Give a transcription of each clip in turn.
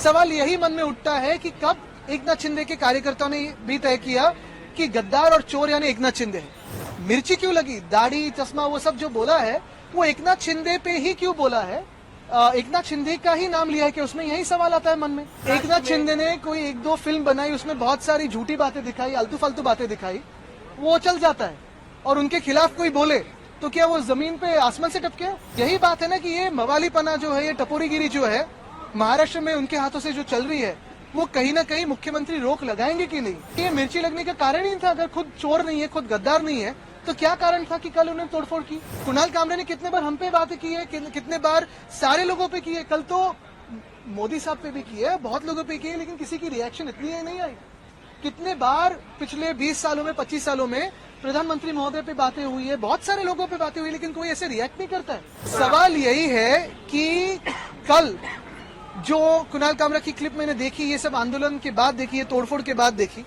सवाल यही मन में उठता है कि कब एकनाथ शिंदे के कार्यकर्ताओं ने भी तय किया कि गद्दार और चोर यानी एकनाथ शिंदे है। मिर्ची क्यों लगी, दाढ़ी चश्मा वो सब जो बोला है वो एकनाथ शिंदे पे ही क्यों बोला है? एकनाथ शिंदे का ही नाम लिया है कि उसमें यही सवाल आता है मन में। एकनाथ शिंदे ने कोई एक दो फिल्म बनाई, उसमें बहुत सारी झूठी बातें दिखाई, आलतू फालतू बातें दिखाई, वो चल जाता है। और उनके खिलाफ कोई बोले तो क्या वो जमीन पे आसमान से टपके? यही बात है ना कि ये मवालीपना जो है, ये टपोरीगिरी जो है महाराष्ट्र में उनके हाथों से जो चल रही है, वो कहीं ना कहीं मुख्यमंत्री रोक लगाएंगे कि नहीं? ये मिर्ची लगने का कारण ही था। अगर खुद चोर नहीं है, खुद गद्दार नहीं है, तो क्या कारण था कि कल उन्होंने तोड़फोड़ की? कुणाल कामरे ने कितने बार हम पे बातें की है, कितने बार सारे लोगों पे की है। कल तो मोदी साहब पे भी की है, बहुत लोगों पे की है, लेकिन किसी की रिएक्शन इतनी है नहीं आई। कितने बार पिछले 20 सालों में, 25 सालों में प्रधानमंत्री महोदय पे बातें हुई है, बहुत सारे लोगों पे बातें हुई, लेकिन कोई ऐसे रिएक्ट नहीं करता है। सवाल यही है कि कल जो कुणाल कामरा की क्लिप मैंने देखी, ये सब आंदोलन के बाद देखी है, तोड़फोड़ के बाद देखी,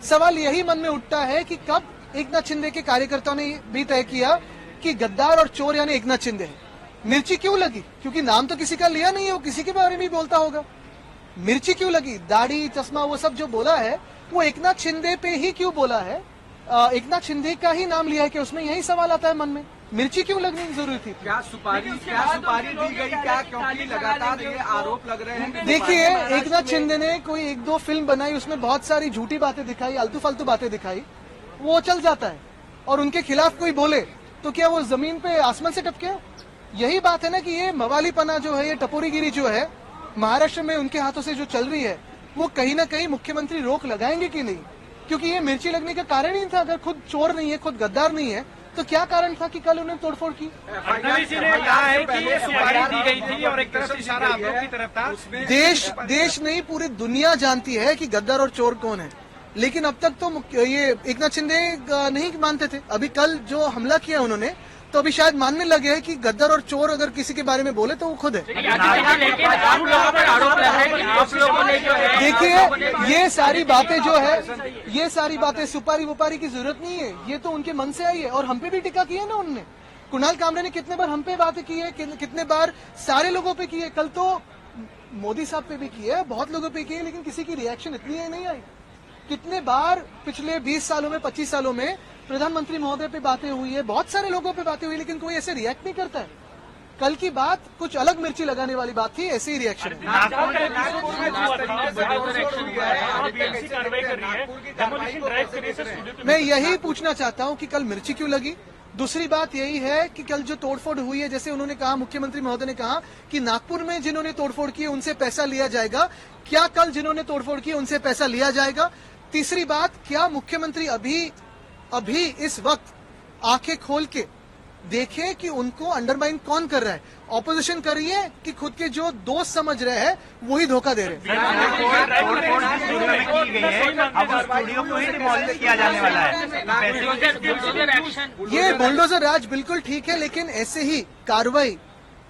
सवाल यही मन में उठता है कि कब एकनाथ शिंदे के कार्यकर्ताओं ने भी तय किया कि गद्दार और चोर यानी एकनाथ शिंदे है। मिर्ची क्यों लगी? क्योंकि नाम तो किसी का लिया नहीं है, वो किसी के बारे में भी बोलता होगा। मिर्ची क्यों लगी, दाढ़ी चश्मा वो सब जो बोला है वो एकनाथ शिंदे पे ही क्यों बोला है? एकनाथ शिंदे का ही नाम लिया है कि उसमें यही सवाल आता है मन में। मिर्ची क्यों लगनी जरूरी थी? क्या सुपारी दी गई क्या? क्योंकि लगातार ये आरोप लग रहे हैं। देखिए, एकनाथ शिंदे ने कोई एक दो फिल्म बनाई, उसमें बहुत सारी झूठी बातें दिखाई, आलतू फालतू बातें दिखाई, वो चल जाता है। और उनके खिलाफ कोई बोले तो क्या वो जमीन पे आसमान से टपके? यही बात है ना कि ये मवालीपना जो है, ये टपोरीगिरी जो है महाराष्ट्र में उनके हाथों से जो चल रही है, वो कहीं ना कहीं मुख्यमंत्री रोक लगाएंगे कि नहीं? क्योंकि ये मिर्ची लगने का कारण ही था। अगर खुद चोर नहीं है, खुद गद्दार नहीं है, तो क्या कारण था कि कल उन्होंने तोड़फोड़ की? फडणवीस जी ने कहा है कि ये सुपारी दी गई थी और एक तरफ से इशारा आप लोग की तरफ था। देश नहीं, पूरी दुनिया जानती है कि गद्दार और चोर कौन है, लेकिन अब तक तो ये एकनाथ शिंदे नहीं मानते थे। अभी कल जो हमला किया उन्होंने, तो अभी शायद मानने लगे हैं कि गद्दार और चोर अगर किसी के बारे में बोले तो वो खुद है। देखिए, ये सारी बातें जो है, ये सारी बातें सुपारी वुपारी की जरूरत नहीं है, ये तो उनके मन से आई है। और हम पे भी टिक्का की है ना उन्होंने। कुणाल कामरे ने कितने बार हम पे बातें की है, कितने बार सारे लोगों पे की है। कल तो मोदी साहब पे भी की है, बहुत लोगों पे की है, लेकिन किसी की रिएक्शन इतनी है नहीं आई। कितने बार पिछले 20 सालों में, 25 सालों में प्रधानमंत्री महोदय पे बातें हुई है, बहुत सारे लोगों पे बातें हुई, लेकिन कोई ऐसे रिएक्ट नहीं करता है। कल की बात कुछ अलग मिर्ची लगाने वाली बात थी, ऐसे ही रिएक्शन है। मैं यही पूछना चाहता हूं कि कल मिर्ची क्यों लगी। दूसरी बात यही है कि कल जो तोड़फोड़ हुई है, जैसे उन्होंने कहा, मुख्यमंत्री महोदय ने कहा कि नागपुर में जिन्होंने तोड़फोड़ की उनसे पैसा लिया जाएगा। क्या कल जिन्होंने तोड़फोड़ की उनसे पैसा लिया जाएगा? तीसरी बात, क्या मुख्यमंत्री अभी इस वक्त आंखें खोल के देखें कि उनको अंडरमाइन कौन कर रहा है? ऑपोजिशन कर रही है कि खुद के जो दोस्त समझ रहे हैं वही धोखा दे रहे हैं? ये बुलडोजर राज बिल्कुल ठीक है, लेकिन ऐसे ही कार्रवाई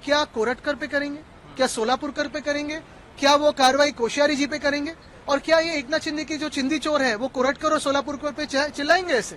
क्या कोरटकर पे करेंगे? क्या सोलापुरकर पे करेंगे? क्या वो कार्रवाई कोश्यारी जी पे करेंगे? और क्या ये एकनाथ शिंदे की जो चिंदी चोर है वो कोरटकर और सोलापुरकर पे चिल्लाएंगे ऐसे?